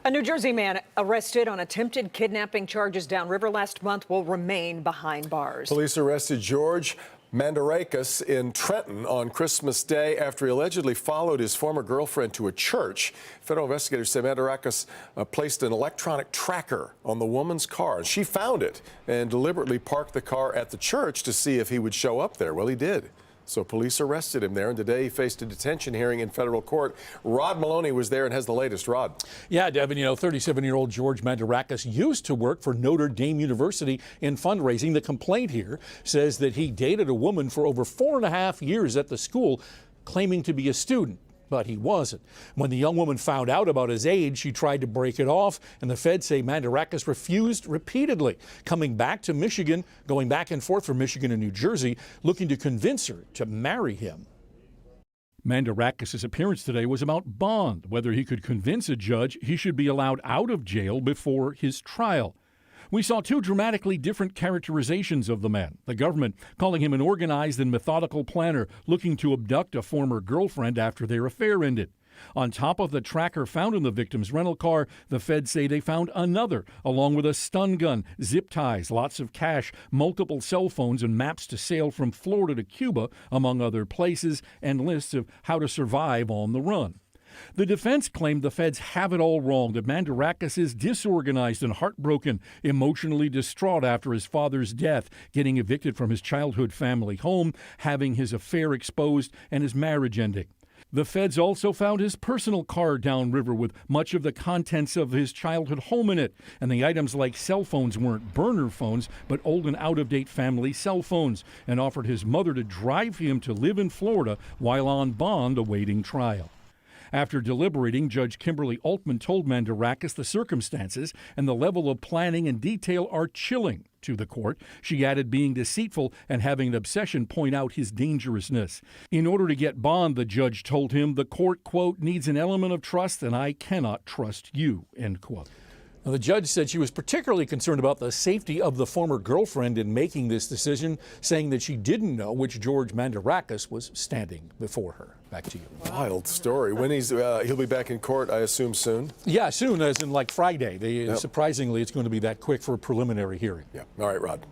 A New Jersey man arrested on attempted kidnapping charges downriver last month will remain behind bars. Police arrested George Mandarakis in Trenton on Christmas Day after he allegedly followed his former girlfriend to a church. Federal investigators say Mandarakis placed an electronic tracker on the woman's car. She found it and deliberately parked the car at the church to see if he would show up there. Well, he did. So police arrested him there, and today he faced a detention hearing in federal court. Rod Maloney was there and has the latest. Rod. Yeah, Devin, 37-year-old George Mandarakis used to work for Notre Dame University in fundraising. The complaint here says that he dated a woman for over 4.5 years at the school, claiming to be a student. But he wasn't. When the young woman found out about his age, she tried to break it off, and the feds say Mandarakis refused repeatedly, coming back to Michigan, going back and forth from Michigan and New Jersey, looking to convince her to marry him. Mandarakis' appearance today was about bond, whether he could convince a judge he should be allowed out of jail before his trial. We saw two dramatically different characterizations of the man. The government calling him an organized and methodical planner looking to abduct a former girlfriend after their affair ended. On top of the tracker found in the victim's rental car, the feds say they found another, along with a stun gun, zip ties, lots of cash, multiple cell phones, and maps to sail from Florida to Cuba, among other places, and lists of how to survive on the run. The defense claimed the feds have it all wrong, that Mandarakis is disorganized and heartbroken, emotionally distraught after his father's death, getting evicted from his childhood family home, having his affair exposed, and his marriage ending. The feds also found his personal car downriver with much of the contents of his childhood home in it, and the items like cell phones weren't burner phones, but old and out-of-date family cell phones, and offered his mother to drive him to live in Florida while on bond awaiting trial. After deliberating, Judge Kimberly Altman told Mandarakis the circumstances and the level of planning and detail are chilling to the court. She added being deceitful and having an obsession point out his dangerousness. In order to get bond, the judge told him the court, quote, needs an element of trust and I cannot trust you, end quote. Now, the judge said she was particularly concerned about the safety of the former girlfriend in making this decision, saying that she didn't know which George Mandarakis was standing before her. Back to you. Wild story. When he'll be back in court, I assume soon? Yeah, soon, as in like Friday. Surprisingly, it's going to be that quick for a preliminary hearing. Yeah. All right, Rod.